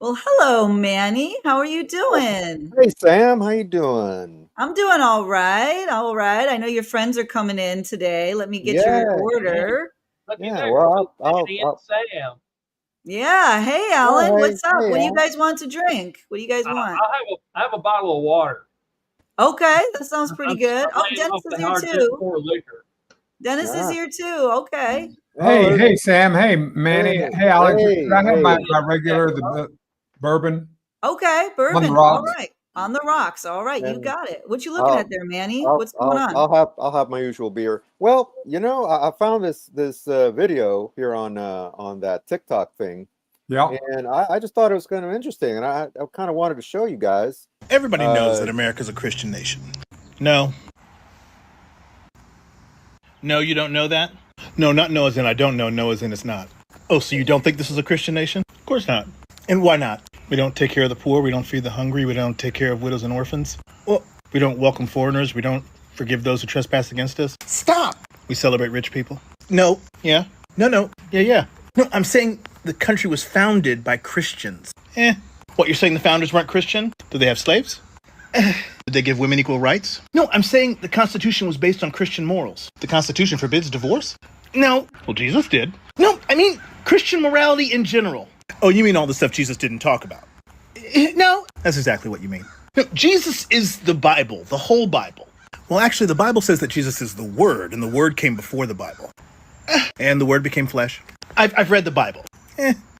Well, hello, Manny. How are you doing? Hey Sam, how you doing? I'm doing all right. All right. I know your friends are coming in today. Let me get your Yeah, Hey, order. looky yeah. there, Well, Miss Manny and Sam. Yeah. Hey, well, Alan. hey, What's up? hey, What do you Al. guys want to drink? What do you guys want? I have a bottle of water. Okay. That sounds pretty good. I'm Oh, laying Dennis off is the here hardcore too. liquor. Dennis is Ah, here too. Okay. oh, Hey, hey, Sam. Hey, Manny. hey, Hey, Alex. Could hey, I have my, hey. Hey, my regular, bourbon Okay. on the Bourbon. All rocks? right. On the rocks. All right. You And got it. What you looking at I'll, there, Manny? I'll, What's going I'll, on? I'll have my usual beer. Well, I found this video here on that TikTok thing, Yeah. and I just thought it was kind of interesting, and I kind of wanted to show you guys. Everybody knows Uh, that America's a Christian nation. No. No, you don't know that? No, not no as in I don't know, no as in it's not. Oh, so you don't think this is a Christian nation? Of course not. And why not? We don't take care of the poor, we don't feed the hungry, we don't take care of widows and orphans. Well, we don't welcome foreigners, we don't forgive those who trespass against us. Stop! We celebrate rich people. No. Yeah. No, no. Yeah, yeah. No, I'm saying the country was founded by Christians. What, you're saying the founders weren't Christian? Did they have slaves? Did they give women equal rights? No, I'm saying the Constitution was based on Christian morals. The Constitution forbids divorce? No. Well, Jesus did. No, I mean Christian morality in general. Oh, you mean all the stuff Jesus didn't talk about? No. That's exactly what you mean. No, Jesus is the Bible, the whole Bible. Well, actually, the Bible says that Jesus is the Word, and the Word came before the Bible. And the Word became flesh. I've read the Bible.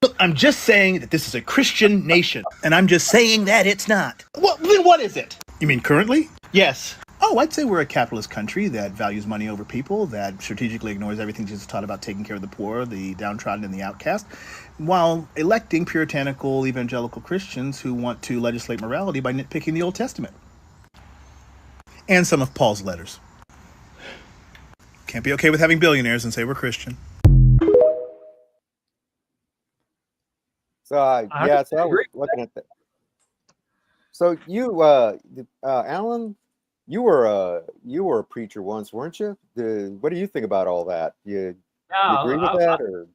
Look, I'm just saying that this is a Christian nation, and I'm just saying that it's not. Well, then what is it? You mean currently? Yes. Oh, I'd say we're a capitalist country that values money over people, that strategically ignores everything Jesus taught about taking care of the poor, the downtrodden, and the outcast, while electing puritanical evangelical Christians who want to legislate morality by nitpicking the Old Testament. And some of Paul's letters. Can't be okay with having billionaires and say we're Christian. so I yeah, so I was agree with looking at that. So Alan, you were a preacher once, weren't you? What do you think about all that? that. You agree with that, or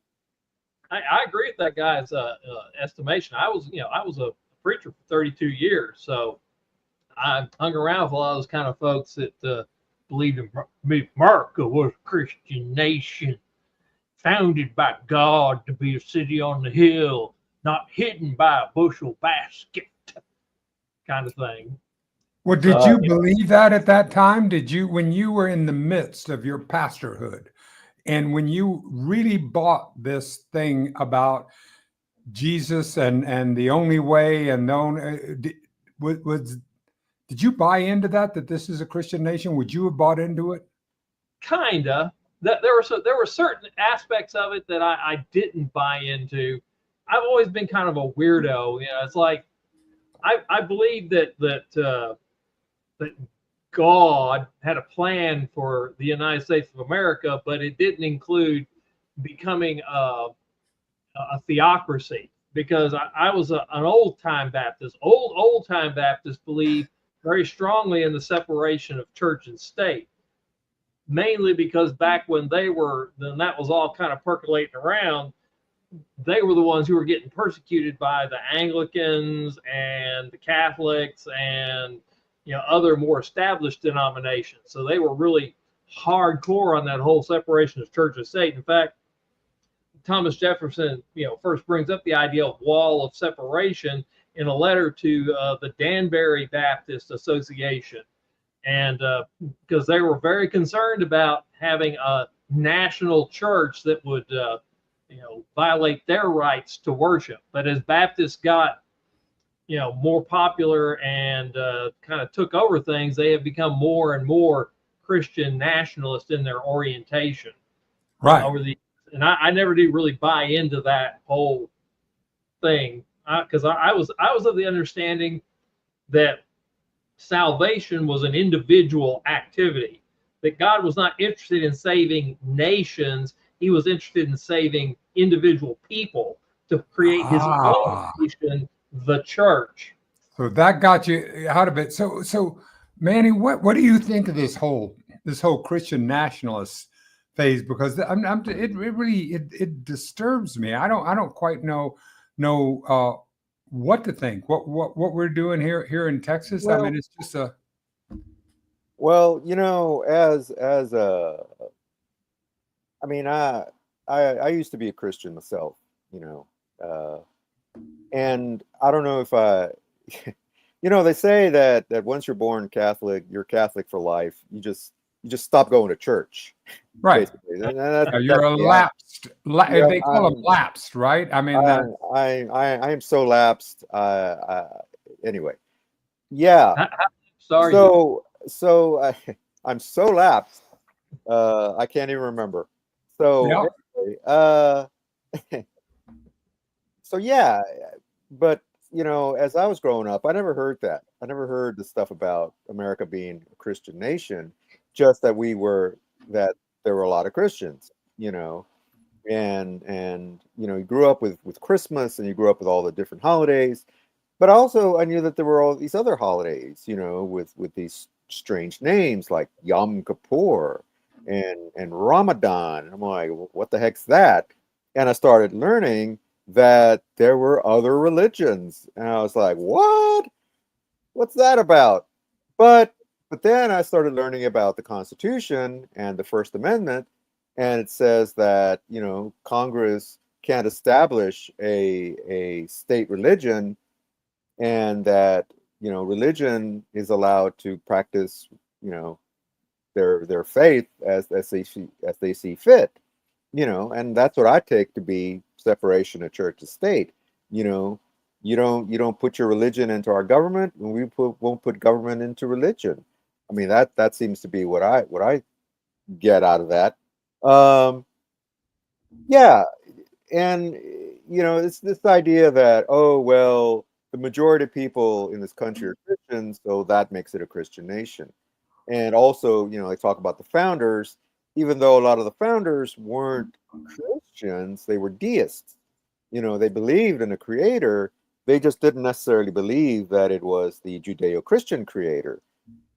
I agree with that guy's estimation. I was a preacher for 32 years, so I hung around with a lot of those kind of folks that believed in America was a Christian nation, founded by God to be a city on the hill, not hidden by a bushel basket, kind of thing. Well, did Uh, you believe that at that time? Did you, when you were in the midst of your pastorhood, and when you really bought this thing about Jesus and the only way and known, did you buy into that? That this is a Christian nation? Would you have bought into it? Kinda. That there were certain aspects of it that I didn't buy into. I've always been kind of a weirdo. It's like I believe that God had a plan for the United States of America, but it didn't include becoming a theocracy. Because I was an old time Baptist. Old time Baptists believe very strongly in the separation of church and state, mainly because back when then that was all kind of percolating around, they were the ones who were getting persecuted by the Anglicans and the Catholics and other more established denominations. So they were really hardcore on that whole separation of church and state. In fact, Thomas Jefferson, first brings up the idea of wall of separation in a letter to the Danbury Baptist Association, and because they were very concerned about having a national church that would violate their rights to worship. But as Baptists got more popular and kind of took over things, they have become more and more Christian nationalist in their orientation Right. over the. And I never did really buy into that whole thing because I was of the understanding that salvation was an individual activity, that God was not interested in saving nations. He was interested in saving individual people to create his own Ah, nation, the church. so that got you out of it. So, Manny, what do you think of this whole Christian nationalist phase? Because it really it disturbs me. I don't quite know what to think. What we're doing here in Texas. I Well, mean, it's just a well, you know, as a, I mean, I used to be a Christian myself, you know, uh, and I don't know if I, you know, they say that once you're born Catholic, you're Catholic for life. You just stop going to church, right. basically. And that's You're that's a yeah, lapsed. yeah. They call them lapsed, right? I mean, I that I am so lapsed. Anyway, yeah. Sorry. So I'm so lapsed. I can't even remember. So yeah. anyway, so yeah, but you know, as I was growing up, I never heard that. I never heard the stuff about America being a Christian nation, just that there were a lot of Christians, you know, and you know, you grew up with Christmas and you grew up with all the different holidays, but also I knew that there were all these other holidays, you know, with these strange names like Yom Kippur and Ramadan. And I'm like, what the heck's that? And I started learning that there were other religions, and I was like, what? What's that about? But but then I started learning about the Constitution and the First Amendment, and it says that, you know, Congress can't establish a state religion, and that, you know, religion is allowed to practice, you know, their faith as they see fit, you know, and that's what I take to be separation of church and state. You know, you don't put your religion into our government, and won't put government into religion. I mean, that seems to be what I get out of that. Um, yeah, and you know, it's this idea that, oh well, the majority of people in this country are Christians, so that makes it a Christian nation. And also, you know, they talk about the founders, even though a lot of the founders weren't Christians, they were deists. You know, they believed in a creator, they just didn't necessarily believe that it was the Judeo-Christian creator.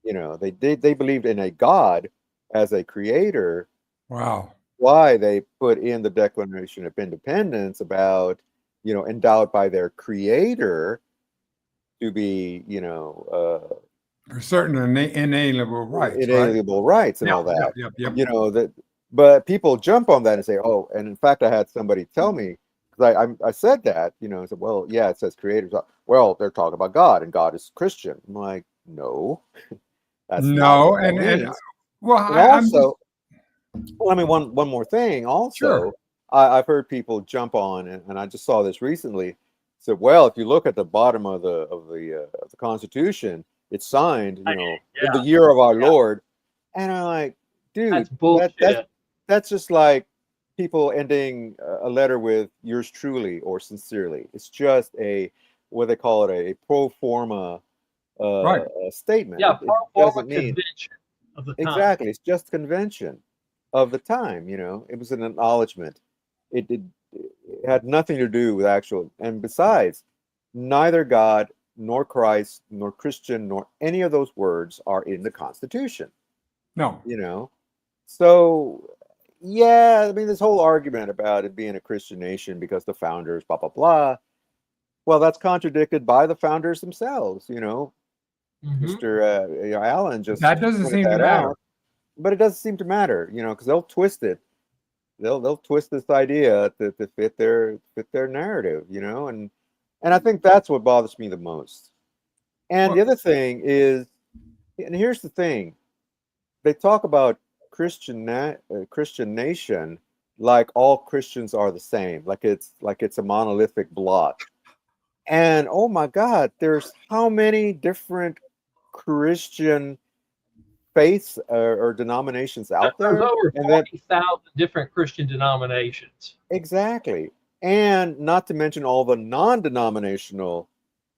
You know, they believed in a God as a creator. Wow. Why they put in the Declaration of Independence about, you know, endowed by their creator to be, you know, For certain inalienable rights, right? inalienable rights and Yep. all that. Yep. You know that, but people jump on that and say, "Oh," and in fact, I had somebody tell me, because I said that, you know, I said, "Well, yeah, it says creators." Well, they're talking about God, and God is Christian. I'm like, no, that's not No, what that and means. well, And I'm just also, well, I mean, one more thing. sure. Also, I've heard people jump on, and I just saw this recently. So, well, if you look at the bottom of the Constitution, it's signed, you know, in the Yeah, year of our yeah. Lord, and I'm like, That's dude, bullshit. that's just like people ending a letter with "yours truly" or "sincerely." It's just a, what they call it, a pro forma Right. statement. Yeah, It pro forma doesn't mean convention of the time. exactly. It's just convention of the time. You know, it was an acknowledgement. It had nothing to do with actual. And besides, neither God nor Christ nor Christian nor any of those words are in the Constitution. No. You know, so yeah, I mean, this whole argument about it being a Christian nation because the founders, blah blah blah. Well, that's contradicted by the founders themselves. You know, Hmm. Mr. You know, Allen just That doesn't pointed seem to that matter. out, but it doesn't seem to matter. You know, because they'll twist it. They'll twist this idea to fit their narrative. You know, and I think that's what bothers me the most. And the Well, other thing is, and here's the thing: they talk about Christian nation like all Christians are the same, like it's a monolithic block. And oh my God, there's how many different Christian faiths or denominations out There's there, over and then 40,000 different Christian denominations. exactly, and not to mention all the non-denominational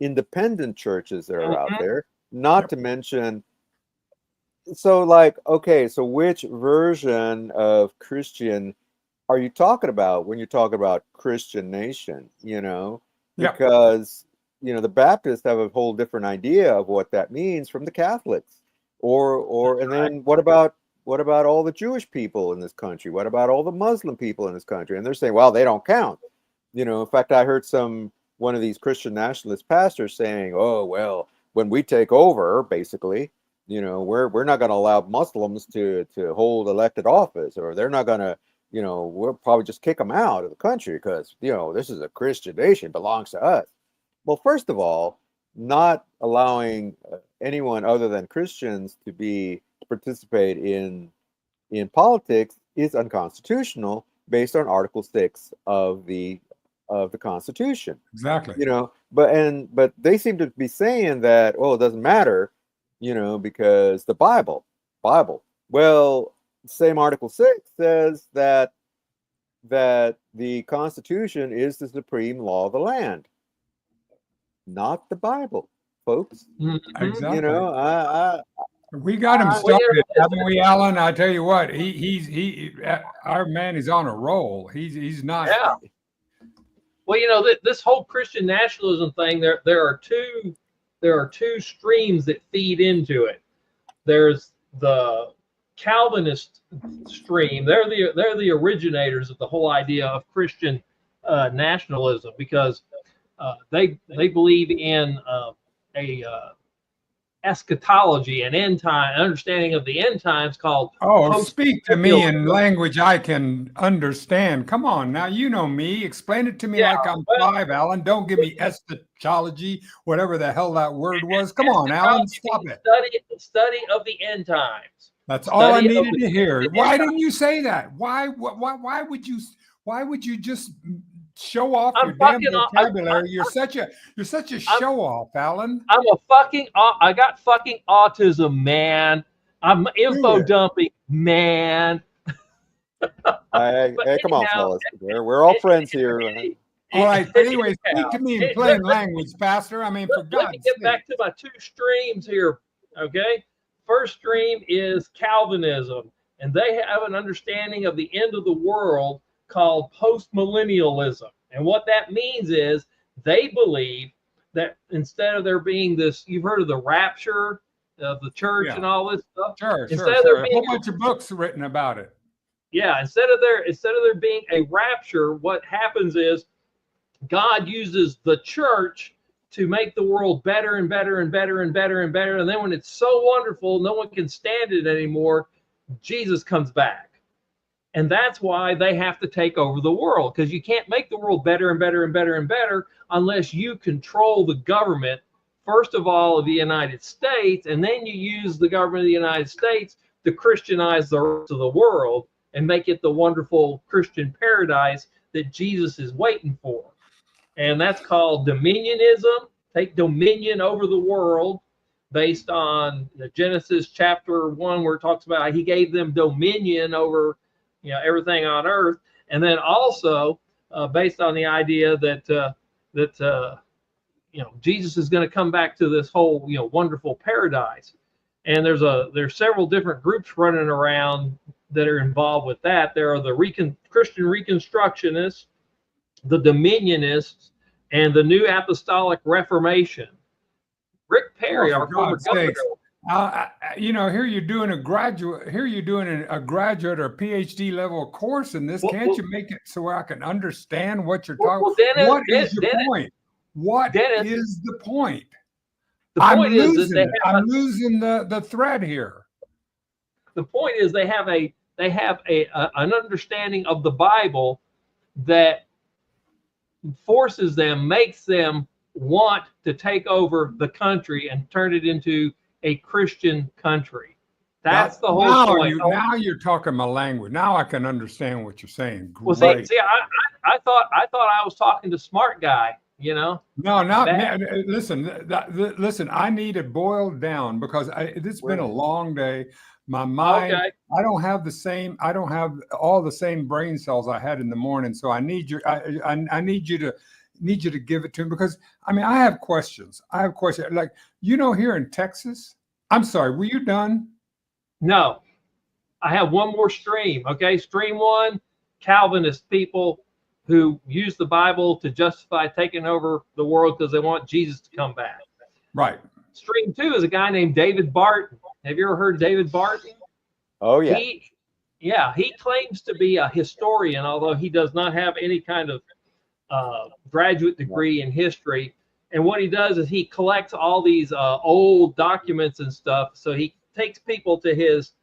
independent churches that are out Mhm. there. Not yep. to mention, so like, okay, so which version of Christian are you talking about when you're talking about Christian nation? You know, Yep. because you know the Baptists have a whole different idea of what that means from the Catholics, and then what about all the Jewish people in this country? What about all the Muslim people in this country? And they're saying, well, they don't count. You know, in fact, I heard one of these Christian nationalist pastors saying, "Oh well, when we take over, basically, we're not going to allow Muslims to hold elected office, or they're not going to, we'll probably just kick them out of the country because this is a Christian nation, belongs to us." Well, first of all, not allowing anyone other than Christians to participate in politics is unconstitutional based on Article 6 of the Constitution. Exactly. But they seem to be saying that, well, it doesn't matter, because the Bible. Well, same Article 6 says that the Constitution is the supreme law of the land, not the Bible, folks. Exactly. I We got him started, haven't we, Alan? I tell you what, our man is on a roll. He's not. Yeah. Well, this whole Christian nationalism thing, there are two streams that feed into it. There's the Calvinist stream. They're the originators of the whole idea of Christian nationalism, because they believe in a eschatology, an end time understanding of the end times called. Oh, speak to me in language I can understand. Come on, now, you know me. Explain it to me like I'm 5, Alan. Don't give me eschatology, whatever the hell that word was. Come on, Alan, stop it. Study of the end times. That's all I needed to hear. Why didn't you say that? Why would you just show off your damn vocabulary? You're such a show off, Alan. I got fucking autism, man. I'm info dumping, man. Hey, come on, fellas. We're all friends here. All right. Anyway, speak to me in plain language, Pastor. I mean, for God's sake. Let me get back to my two streams here. Okay. First stream is Calvinism, and they have an understanding of the end of the world called postmillennialism. And what that means is they believe that instead of there being this, you've heard of the rapture of the church and all this stuff. Sure. A whole bunch of books written about it. Yeah. Instead of there being a rapture, what happens is God uses the church to make the world better and better and better and better and better. And then when it's so wonderful, no one can stand it anymore, Jesus comes back. And that's why they have to take over the world, because you can't make the world better and better and better and better unless you control the government, first of all, of the United States, and then you use the government of the United States to Christianize the rest of the world and make it the wonderful Christian paradise that Jesus is waiting for. And that's called dominionism. Take dominion over the world, based on Genesis chapter 1, where it talks about how he gave them dominion over everything on earth. And then also based on the idea that Jesus is going to come back to this whole wonderful paradise. And there's several different groups running around that are involved with that. There are the Christian Reconstructionists, the Dominionists, and the New Apostolic Reformation. Rick Perry, our former governor. Here you're doing a graduate or PhD level course in this. Can't you make it so I can understand what you're talking about? What is your point? What is the point? The point is that I'm losing the thread here. The point is they have an understanding of the Bible that makes them want to take over the country and turn it into a Christian country. That's the whole point. Now you're talking my language. Now I can understand what you're saying. Great. Well, see, I thought I was talking to smart guy. No, not me. Listen. I need it boiled down because it's been a long day. My mind. Okay. I don't have all the same brain cells I had in the morning. So I need I need you to give it to me, because I have questions. Like, here in Texas. I'm sorry, were you done? No, I have one more stream. Okay, stream 1, Calvinist people who use the Bible to justify taking over the world because they want Jesus to come back. Right. Stream 2 is a guy named David Barton. Have you ever heard David Barton? Oh yeah. He claims to be a historian, although he does not have any kind of graduate degree in history. And what he does is he collects all these old documents and stuff. So he takes people to his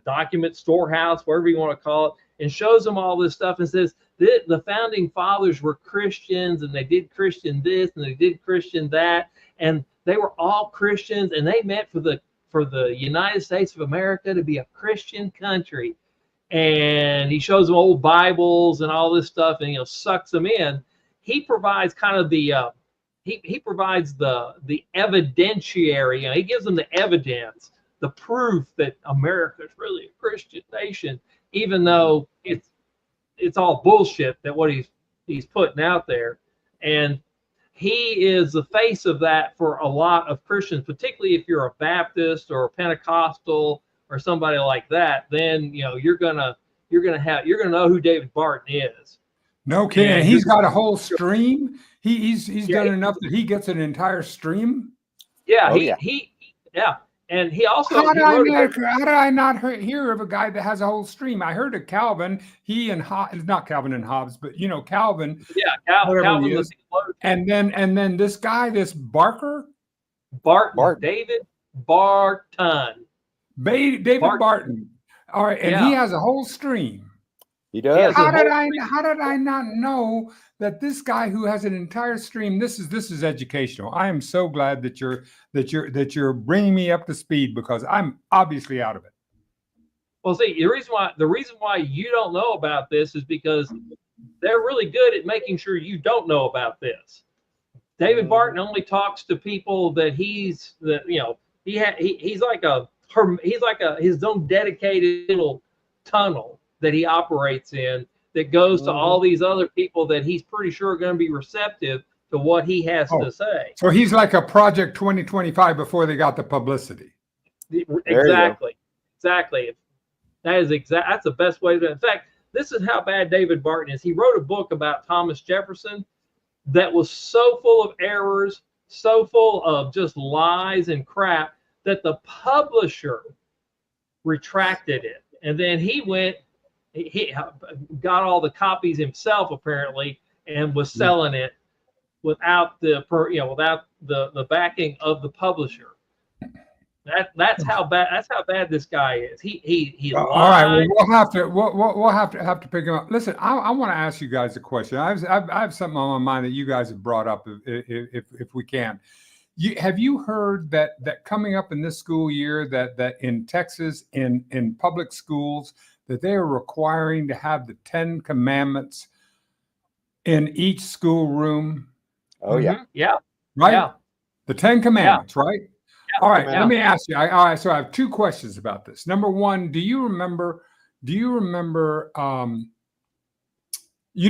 document storehouse, whatever you want to call it, and shows them all this stuff and says the founding fathers were Christians and they did Christian this and they did Christian that, and they were all Christians and they meant for the United States of America to be a Christian country. And he shows them old Bibles and all this stuff, and sucks them in. He provides kind of the he provides the evidentiary. He gives them the evidence, the proof that America is really a Christian nation, even though it's all bullshit that what he's putting out there. And he is the face of that for a lot of Christians, particularly if you're a Baptist or a Pentecostal or somebody like that. Then you're gonna know who David Barton is. No kidding. And he's got a whole stream. He's done enough that he gets an entire stream. Yeah, and he also how did I not hear of a guy that has a whole stream? I heard of Calvin. He and not Calvin and Hobbes, but Calvin. Yeah, Calvin. And then this guy, this Barton. David Barton. David Barton. All right, and he has a whole stream. He does. How did I not know that this guy who has an entire stream? This is educational. I am so glad that you're bringing me up to speed, because I'm obviously out of it. Well, see, the reason why you don't know about this is because they're really good at making sure you don't know about this. David Barton only talks to people that he's like his own dedicated little tunnel that he operates in that goes to all these other people that he's pretty sure are going to be receptive to what he has to say. So he's like a Project 2025 before they got the publicity. Exactly. That's the best way to do it. In fact, this is how bad David Barton is. He wrote a book about Thomas Jefferson that was so full of errors, so full of just lies and crap, that the publisher retracted it. And then he got all the copies himself, apparently, and was selling it without the backing of the publisher. That's how bad this guy is. He all right. Well, we'll have to pick him up. Listen, I want to ask you guys a question. I have something on my mind that you guys have brought up, if we can. Have you heard that coming up in this school year that in Texas in public schools that they are requiring to have the 10 Commandments in each schoolroom? Oh yeah, yeah, right. Yeah. The 10 Commandments, right? Yeah. All right. Let me ask you. All right. So I have two questions about this. Number one, do you remember?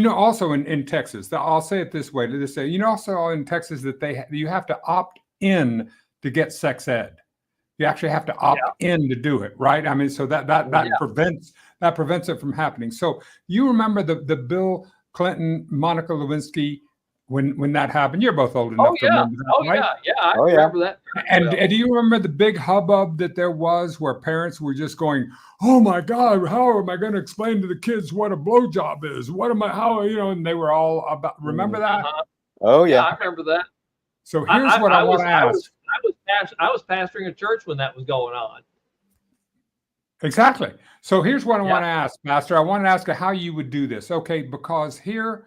Also in Texas, I'll say it this way. To say, also in Texas that you have to opt in to get sex ed. You actually have to opt in to do it, right? I mean, so that prevents it from happening. So you remember the Bill Clinton, Monica Lewinsky, when that happened? You're both old enough to remember that, right? I remember that. And do you remember the big hubbub that there was where parents were just going, "Oh my God, how am I going to explain to the kids what a blowjob is? And they were all about, remember that? Oh yeah. I remember that. So here's what I want to ask. I was pastoring a church when that was going on. Exactly. So here's what I want to ask, Pastor. I want to ask how you would do this. Okay, because here,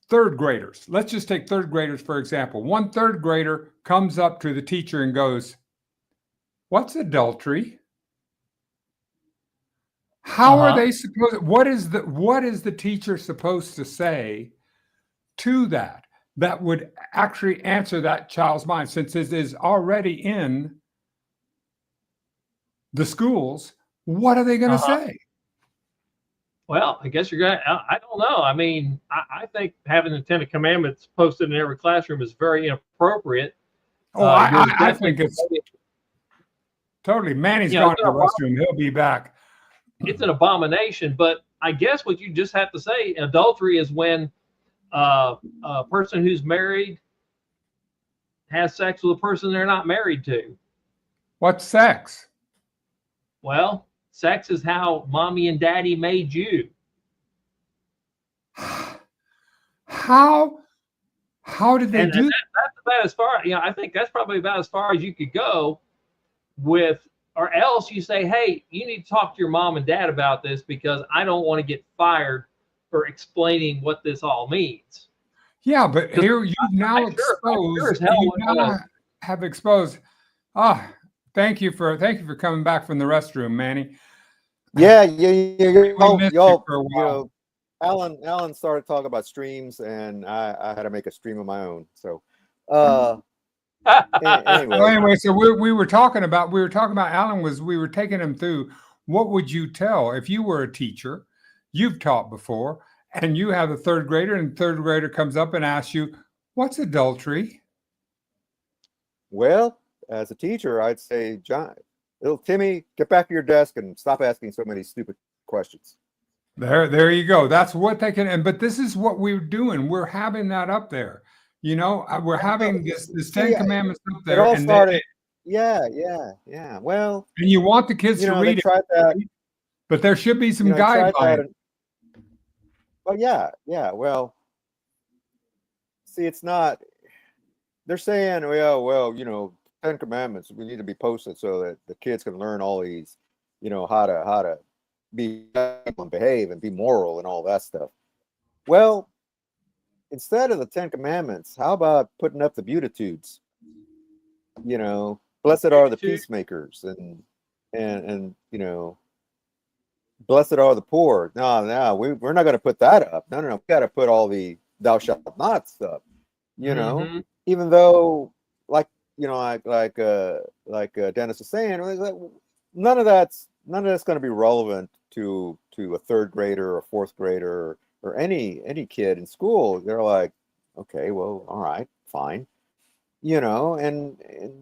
third graders, let's just take third graders, for example. One third grader comes up to the teacher and goes, "What's adultery?" How are they supposed, what is the teacher supposed to say to that would actually answer that child's mind, since it is already in the schools? What are they going to say? Well, I guess you're going to, I don't know. I mean, I think having the 10 Commandments posted in every classroom is very inappropriate. I think it's totally. Manny's gone to the restroom. He'll be back. It's an abomination, but I guess what you just have to say, adultery is when a person who's married has sex with a person they're not married to. What's sex? Well, sex is how mommy and daddy made you. How did they And do? that's about as far. I think that's probably about as far as you could go with, or else you say, hey, you need to talk to your mom and dad about this because I don't want to get fired for explaining what this all means. Yeah, but here you've now I sure exposed. as hell You wouldn't now want to. have exposed. Ah, thank you for coming back from the restroom, Manny. Yeah, We missed you for a while. Alan started talking about streams, and I had to make a stream of my own. So, anyway, Well, anyway, so we were talking about Alan we were taking him through what would you tell if you were a teacher, you've taught before, and you have a third grader, and third grader comes up and asks you, "What's adultery?" well, as a teacher, I'd say, John, little Timmy, get back to your desk and stop asking so many stupid questions. There you go. That's what they can. But this is what we're doing. We're having that up there. We're having this Ten Commandments up there, It all and started. Yeah. Well, and you want the kids to they read it, tried that. but there should be some They tried guidelines. that. Well, yeah. Well, see, it's not. They're saying, well, Ten Commandments, we need to be posted so that the kids can learn all these, how to be and behave and be moral and all that stuff. Well, instead of the Ten Commandments, how about putting up the Beatitudes? Blessed are the peacemakers, and blessed are the poor. No, we're not going to put that up. No. We got to put all the thou shalt not stuff. Mm-hmm. Even though, like Dennis is saying, none of that's going to be relevant to a third grader or a fourth grader or any kid in school. They're like, okay, well, all right, fine, and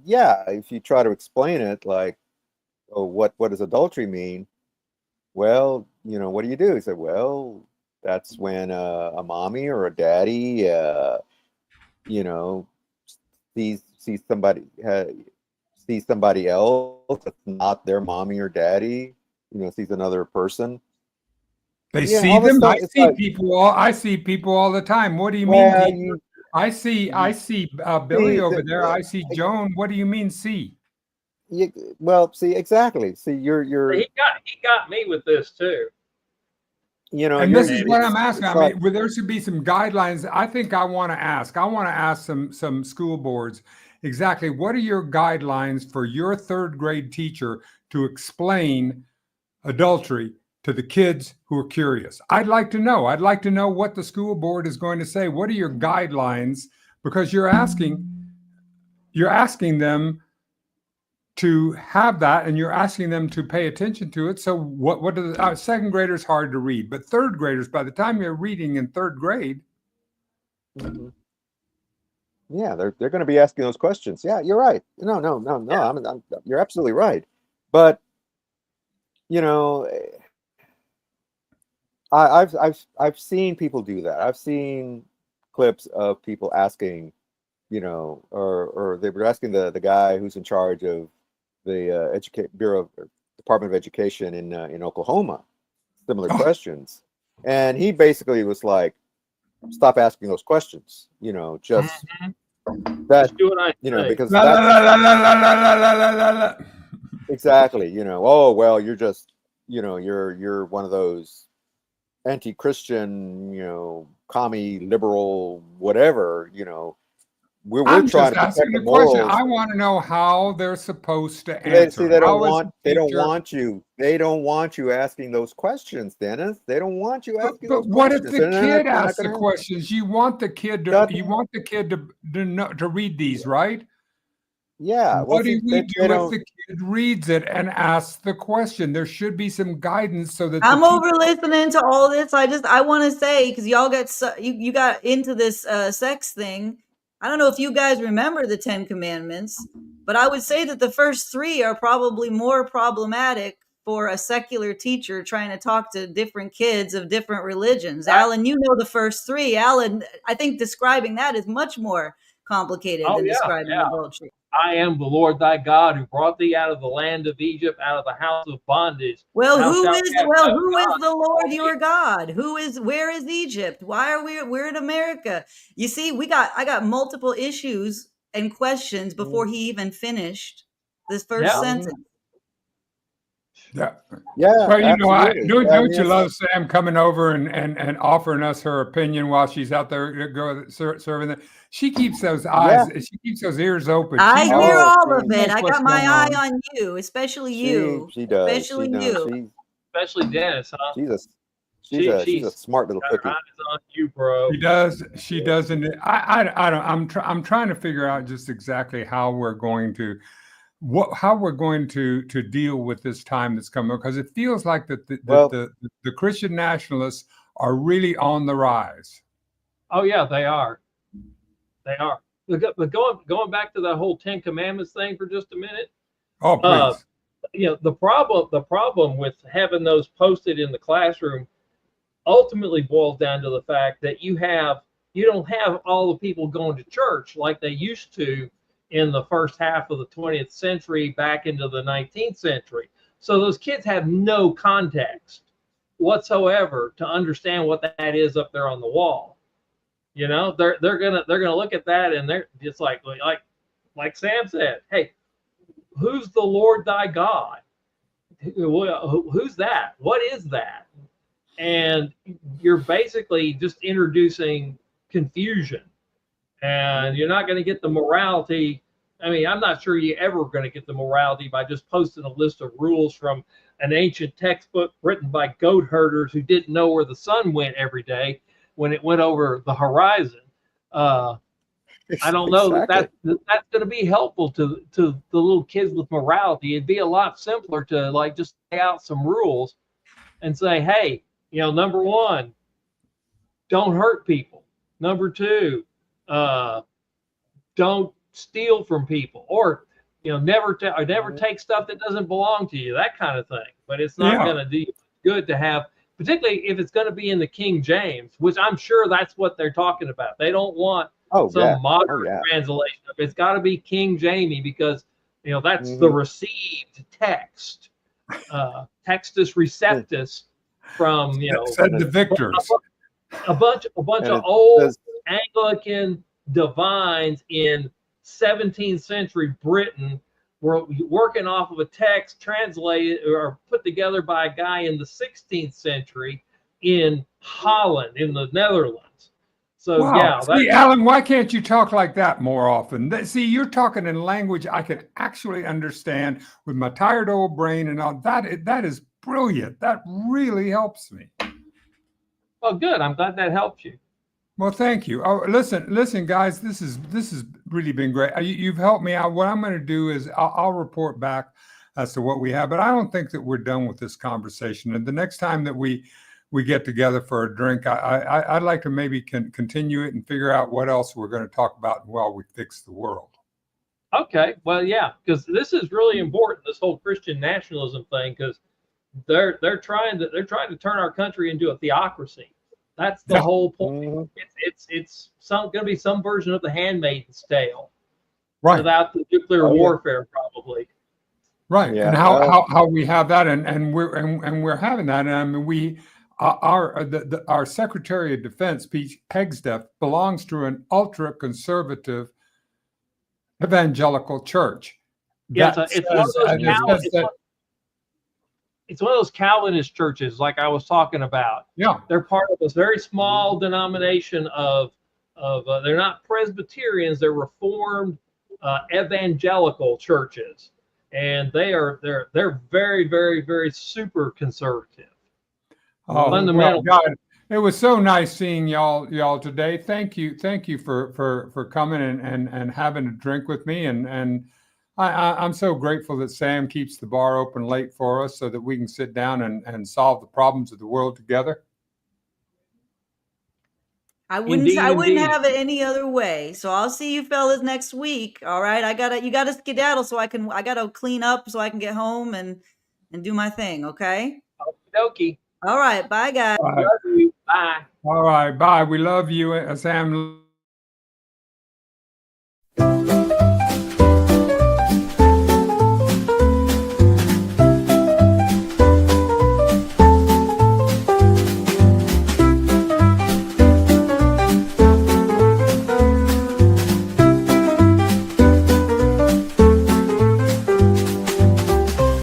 yeah, if you try to explain it, like, oh, what does adultery mean? Well, what do you do? He said, well, that's when a mommy or a daddy, sees somebody else that's not their mommy or daddy, sees another person. They see them. I see people all the time. What do you mean? Well, I see Billy over there. I see Joan. What do you mean see? See, exactly. See, you're He got me with this too. And this is what I'm asking. I mean, there should be some guidelines. I think I want to ask some school boards exactly what are your guidelines for your third grade teacher to explain adultery to the kids who are curious. I'd like to know what the school board is going to say. What are your guidelines? Because you're asking them to have that, and you're asking them to pay attention to it. So what do the second graders hard to read, but third graders, by the time you're reading in third grade, yeah, they're going to be asking those questions. Yeah, you're right. No. Yeah. You're absolutely right. But I've seen people do that. I've seen clips of people asking, or they were asking the guy who's in charge of the Department of Education in Oklahoma similar questions, and he basically was like, "Stop asking those questions." Just that. Do what I say. Because exactly. Oh well, you're just you're one of those anti-Christian, commie, liberal, whatever, we're I'm trying just to asking protect the the question. morals. I want to know how they're supposed to answer. They don't want you asking those questions, Dennis. They don't want you asking those what questions. if the kid asks the questions? You want the kid to to read these, right? Yeah. What do we do if the kid reads it and asks the question? There should be some guidance so that I'm over listening to all this. I want to say, because y'all you got into this sex thing. I don't know if you guys remember the 10 Commandments, but I would say that the first 3 are probably more problematic for a secular teacher trying to talk to different kids of different religions. Alan, you know the first 3. Alan, I think describing that is much more complicated than describing adultery. I am the Lord thy God who brought thee out of the land of Egypt, out of the house of bondage. Well, Thou who shalt is have no who is God the Lord before me. your God? Where is Egypt? Why are we're in America? You see, I got multiple issues and questions before he even finished this first Yeah. sentence. Yeah. Yeah, Well, you know, absolutely. I don't mean, you love Sam coming over and offering us her opinion while she's out there serving them? She keeps those eyes, yeah. she keeps those ears open. I She hear knows, Oh, all of she it. knows I what's got my going eye on. on you, especially she you, she does. She especially knows. you. Especially Dennis, huh? She's a she's a She's smart little got her cookie. eyes on you, bro. She does. She doesn't. I don't. I'm trying to figure out just exactly how we're going to to deal with this time that's coming, because it feels like that Well, the Christian nationalists are really on the rise. Oh yeah, they are. They are. But going back to that whole Ten Commandments thing for just a minute. Oh, Uh, please. the problem with having those posted in the classroom ultimately boils down to the fact that you don't have all the people going to church like they used to in the first half of the 20th century back into the 19th century. So those kids have no context whatsoever to understand what that is up there on the wall. They're gonna look at that and they're just like Sam said, hey, who's the Lord thy God? Who's that? What is that? And you're basically just introducing confusion, and you're not going to get the morality. I mean, I'm not sure you're ever going to get the morality by just posting a list of rules from an ancient textbook written by goat herders who didn't know where the sun went every day when it went over the horizon. I don't know exactly. that's going to be helpful to the little kids with morality. It'd be a lot simpler to like just lay out some rules and say, hey, number one, don't hurt people. Number two, don't steal from people, or never take stuff that doesn't belong to you. That kind of thing. But it's not Yeah. going to do good to have, particularly if it's going to be in the King James, which I'm sure that's what they're talking about. They don't want some modern translation. It's got to be King Jamie because that's the received text, Textus Receptus from Said the victors. a bunch of old Anglican divines in 17th century Britain were working off of a text translated or put together by a guy in the 16th century in Holland, in the Netherlands. So wow. See, Alan, why can't you talk like that more often? See, you're talking in language I can actually understand with my tired old brain and all that. That is brilliant. That really helps me. Well, good. I'm glad that helps you. Well, thank you. Oh, listen, guys. This has really been great. You've helped me out. What I'm going to do is I'll report back as to what we have, but I don't think that we're done with this conversation. And the next time that we get together for a drink, I'd like to maybe continue it and figure out what else we're going to talk about while we fix the world. Okay. Well, yeah, because this is really important. This whole Christian nationalism thing, because they're trying to turn our country into a theocracy. That's the whole point. Mm-hmm. It's going to be some version of the Handmaid's Tale, right? Without the nuclear warfare, probably. Right. Yeah. And how we have that, and we're having that, and I mean our Secretary of Defense, Pete Hegseth, belongs to an ultra conservative evangelical church. Yeah, it's one of those Calvinist churches, like I was talking about. Yeah, they're part of this very small denomination of they're not Presbyterians, they're Reformed evangelical churches, and they're very, very, very super conservative. Oh, well, God, it was so nice seeing y'all today. Thank you for coming and having a drink with me, and I'm so grateful that Sam keeps the bar open late for us so that we can sit down and solve the problems of the world together. I wouldn't have it any other way. So I'll see you fellas next week. All right. You gotta skedaddle so I gotta clean up so I can get home and do my thing. Okay. Okie dokie. All right. Bye, guys. Love you. Bye. All right. Bye. We love you, Sam.